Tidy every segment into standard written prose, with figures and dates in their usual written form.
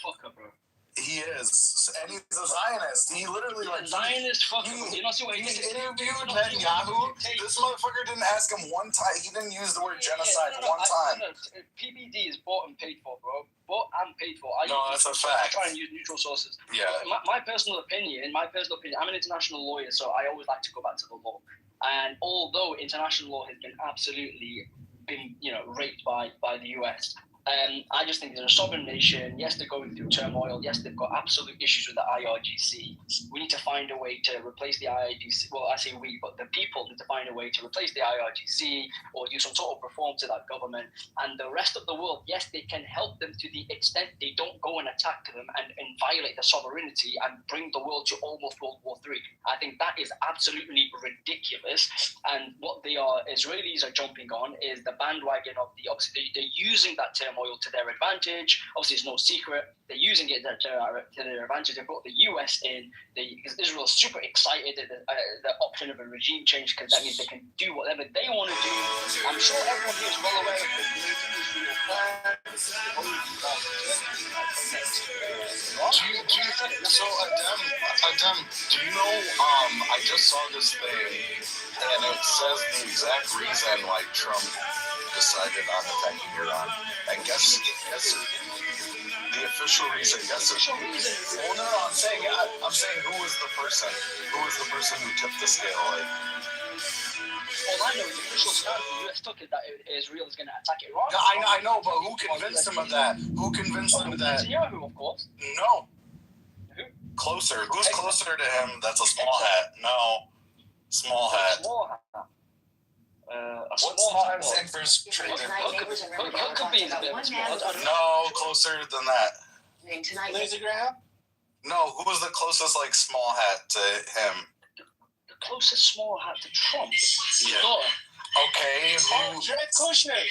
fucker, bro. He is, and he's a Zionist. He literally Zionist fucker. You know, see what he interviewed Netanyahu. This motherfucker didn't ask him one time. He didn't use the word genocide one time. PBD is bought and paid for, bro. Bought and paid for. That's a fact. I try and use neutral sources. Yeah. My personal opinion, I'm an international lawyer, so I always like to go back to the law. And although international law has been absolutely raped by the US. I just think they're a sovereign nation. Yes, they're going through turmoil. Yes, they've got absolute issues with the IRGC. We need to find a way to replace the IRGC. Well, I say we, but the people need to find a way to replace the IRGC or do some sort of reform to that government. And the rest of the world, yes, they can help them to the extent they don't go and attack them and violate their sovereignty and bring the world to almost World War III. I think that is absolutely ridiculous. And what Israelis are jumping on is the bandwagon of obviously they're using that turmoil to their advantage. Obviously, it's no secret. They're using it to their advantage. They brought the US in. Because Israel's super excited at the option of a regime change because that means they can do whatever they want to do. I'm sure everyone here is well aware of Adem, do you know, I just saw this thing, and it says the exact reason why Trump decided on attacking Iran. And guess the official reason. Well, no, I'm saying who was the person? Who was the person who tipped the scale? All I know is the official stance the US took is that Israel is going to attack Iran. No, I know, but who convinced him of that? Who convinced him of that? Netanyahu, of course. No. Who? Closer. Who's closer to him? That's a small hat. No. Small hat. What's Tom's infrastructure? Could be a bit of a small. No, closer than that. Lindsey Graham? No, who was the closest small hat to him? The closest small hat to Trump? Yeah. Okay, Jared Kushner.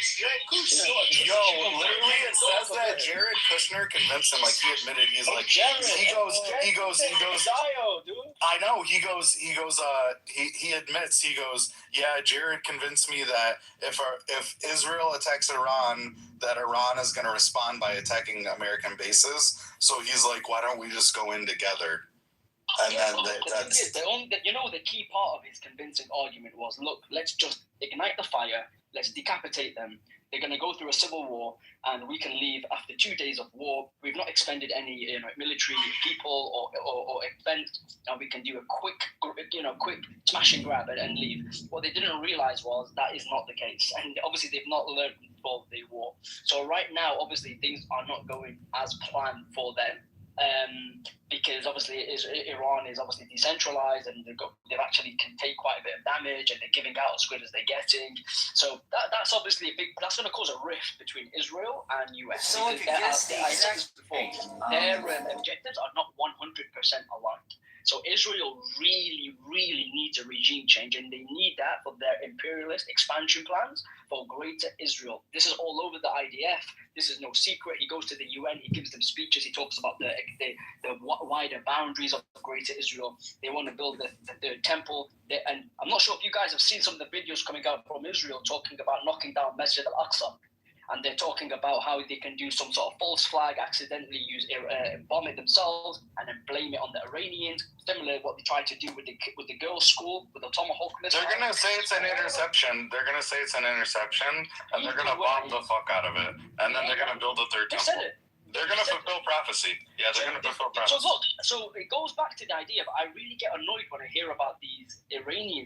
Yo, literally it says that Jared Kushner convinced him, he admitted, he's like, he goes, I know, he admits, yeah, Jared convinced me that if Israel attacks Iran, that Iran is going to respond by attacking American bases, so he's like, why don't we just go in together? And then the key part of his convincing argument was, look, let's just ignite the fire, let's decapitate them. They're going to go through a civil war, and we can leave after 2 days of war. We've not expended any military people or expense, and we can do a quick smash and grab and leave. What they didn't realize was that is not the case, and obviously they've not learned from the 12-day war. So right now, obviously things are not going as planned for them. Because obviously Iran is obviously decentralized and they've actually can take quite a bit of damage and they're giving out as good as they're getting. So that's obviously that's going to cause a rift between Israel and US. So I said this before, their objectives are not 100% aligned. So Israel really, really needs a regime change, and they need that for their imperialist expansion plans for Greater Israel. This is all over the IDF. This is no secret. He goes to the UN. He gives them speeches. He talks about the wider boundaries of Greater Israel. They want to build the temple. And I'm not sure if you guys have seen some of the videos coming out from Israel talking about knocking down Masjid al-Aqsa. And they're talking about how they can do some sort of false flag, accidentally bomb it themselves, and then blame it on the Iranians. Similar to what they tried to do with the girls' school, with the Tomahawk missile. They're going to say it's an interception. And they're going to bomb the fuck out of it. And then they're going to build a third temple. Said it. They're going to fulfill prophecy. Yeah, they're going to fulfill prophecy. So it goes back to the idea, but I really get annoyed when I hear about these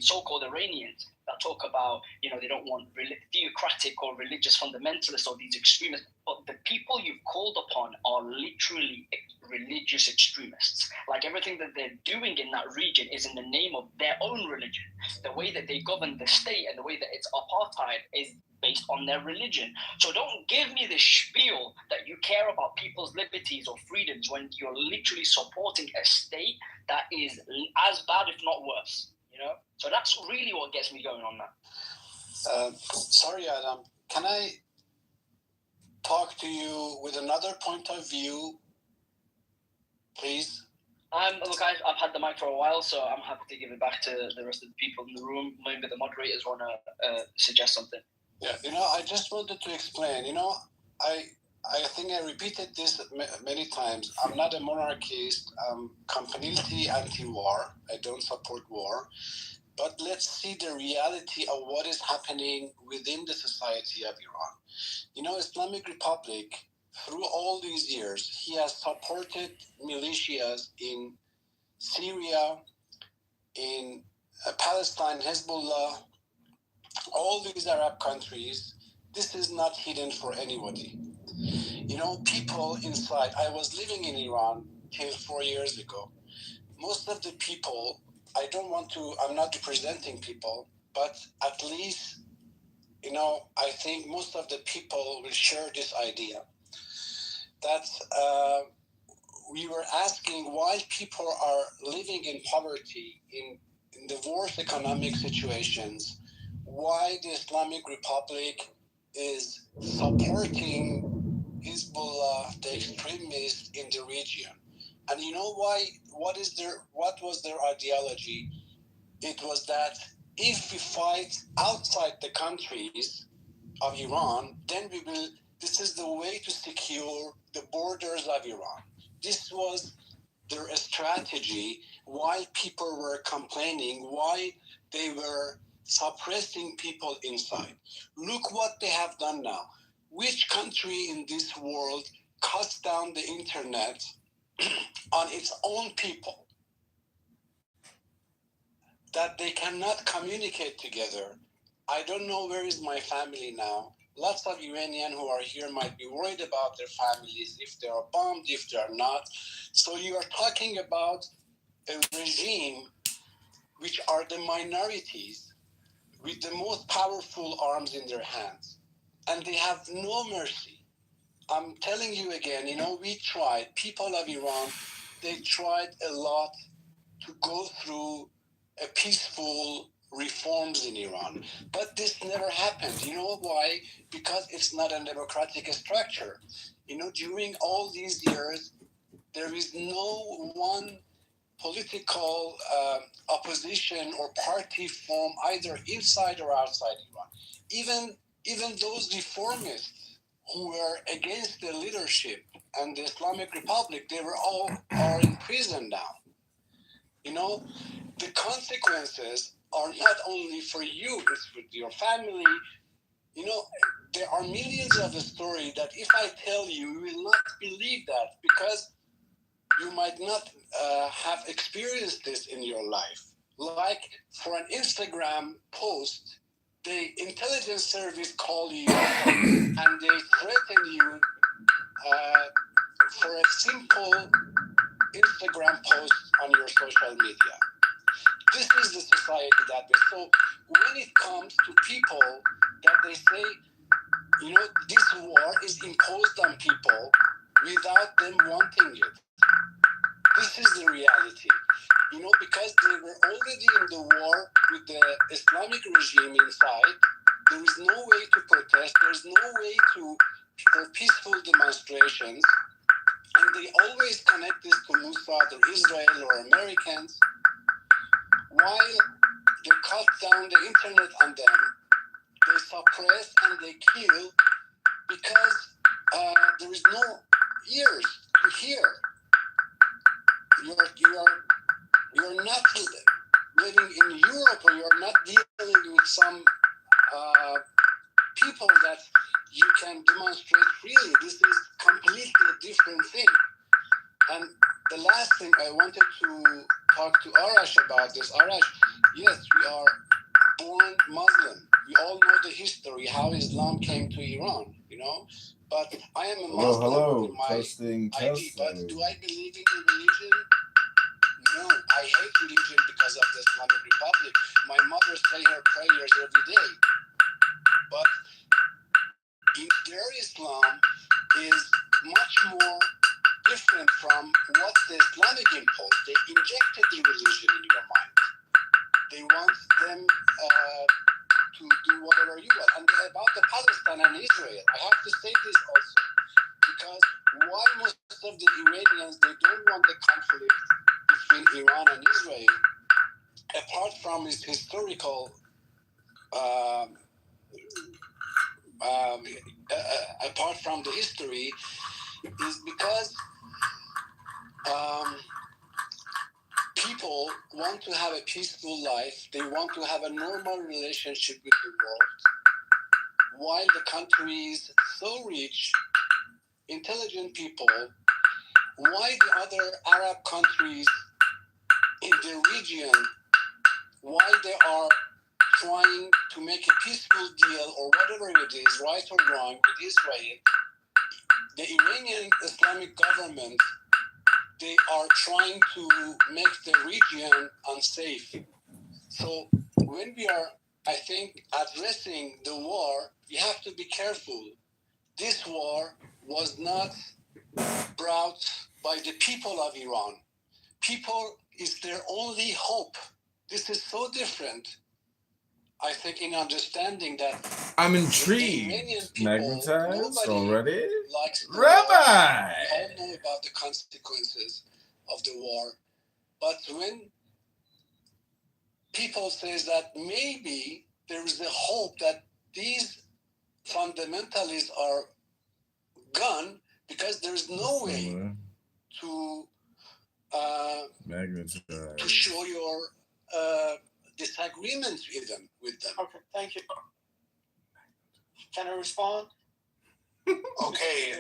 so-called Iranians, that talk about, they don't want theocratic or religious fundamentalists or these extremists. But the people you've called upon are literally religious extremists. Like everything that they're doing in that region is in the name of their own religion. The way that they govern the state and the way that it's apartheid is based on their religion. So don't give me this spiel that you care about people's liberties or freedoms when you're literally supporting a state that is as bad, if not worse. So that's really what gets me going on that. Sorry, Adam. Can I talk to you with another point of view, please? Look, I've had the mic for a while, so I'm happy to give it back to the rest of the people in the room. Maybe the moderators want to suggest something. Yeah, I just wanted to explain. I think I repeated this many times. I'm not a monarchist. I'm completely anti-war. I don't support war. But let's see the reality of what is happening within the society of Iran. You know, Islamic Republic, through all these years, he has supported militias in Syria, in Palestine, Hezbollah, all these Arab countries. This is not hidden for anybody. You know, people inside, I was living in Iran till 4 years ago. Most of the people, I'm not representing people, but at least, you know, I think most of the people will share this idea that we were asking why people are living in poverty, in the worst economic situations, why the Islamic Republic is supporting Hezbollah, the extremists in the region. And you know why? What was their ideology? It was that if we fight outside the countries of Iran, then this is the way to secure the borders of Iran. This was their strategy, why people were complaining, why they were suppressing people inside. Look what they have done now. Which country in this world cuts down the internet on its own people, that they cannot communicate together? I don't know where is my family now. Lots of Iranians who are here might be worried about their families, if they are bombed, if they are not. So you are talking about a regime which are the minorities with the most powerful arms in their hands. And they have no mercy. I'm telling you again, you know, people of Iran, they tried a lot to go through a peaceful reforms in Iran. But this never happened. You know why? Because it's not a democratic structure. You know, during all these years, there is no one political opposition or party from either inside or outside Iran. Even those reformists who were against the leadership and the Islamic Republic, they are in prison now. You know, the consequences are not only for you, it's with your family. You know, there are millions of stories that if I tell you, you will not believe that, because you might not have experienced this in your life. Like for an Instagram post, the intelligence service call you and they threaten you for a simple Instagram post on your social media. This is the society that we. So when it comes to people that they say, you know, this war is imposed on people without them wanting it. This is the reality. You know, because they were already in the war with the Islamic regime inside, there is no way to protest, there's no way for peaceful demonstrations, and they always connect this to Mossad or Israel or Americans. While they cut down the internet on them, they suppress and they kill because there is no ears to hear. You're not living in Europe, or you're not dealing with some people that you can demonstrate freely. This is completely a different thing. And the last thing I wanted to talk to Arash about this. Arash, yes, we are born Muslim. We all know the history, how Islam came to Iran, you know. But I am a Muslim in my testing. But do I believe in the religion? No, I hate religion because of the Islamic Republic. My mother say her prayers every day. But their Islam is much more different from what the Islamic imposed. They injected the religion in your mind. They want them to do whatever you want. And about the Palestine and Israel, I have to say this also, because why most of the Iranians, they don't want the conflict between Iran and Israel, apart from its historical apart from the history, is because people want to have a peaceful life. They want to have a normal relationship with the world. While the country is so rich, intelligent people, why the other Arab countries in the region, why they are trying to make a peaceful deal or whatever it is, right or wrong, with Israel, the Iranian Islamic government, they are trying to make the region unsafe. So when we are, I think, addressing the war, we have to be careful. This war was not brought by the people of Iran. People is their only hope. This is so different, I think, in understanding that I'm the intrigued. Iranian people, Magnetized nobody already? likes the Rabbi! war. We all know about the consequences of the war. But when people say that maybe there is a hope that these fundamentalists are gone because there is no way to show your disagreements with them. Okay, thank you. Can I respond? Okay,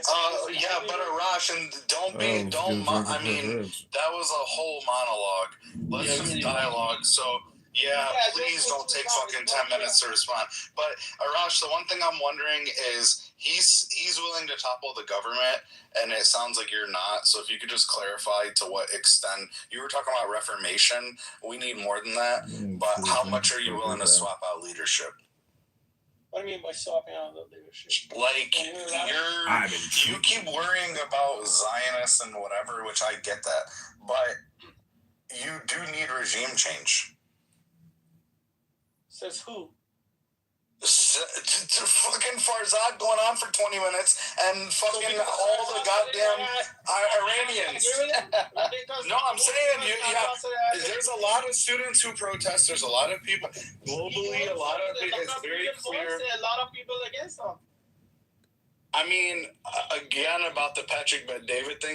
yeah, but Arash, and I mean, that was a whole monologue. Let's just dialogue. So, please don't take fucking 10 minutes to respond. But Arash, the one thing I'm wondering is he's willing to topple the government, and it sounds like you're not. So if you could just clarify to what extent you were talking about reformation, we need more than that. But how much are you willing to swap out leadership? What do you mean by swapping out the leadership? Like, you keep worrying about Zionists and whatever, which I get that, but you do need regime change. Says who? Fucking Farzad going on for 20 minutes and fucking all the goddamn Iranians. No, I'm saying there's a lot of students who protest. There's a lot of people globally. A lot of it is very clear. A lot of people against them. I mean, again, about the Patrick Bet David thing.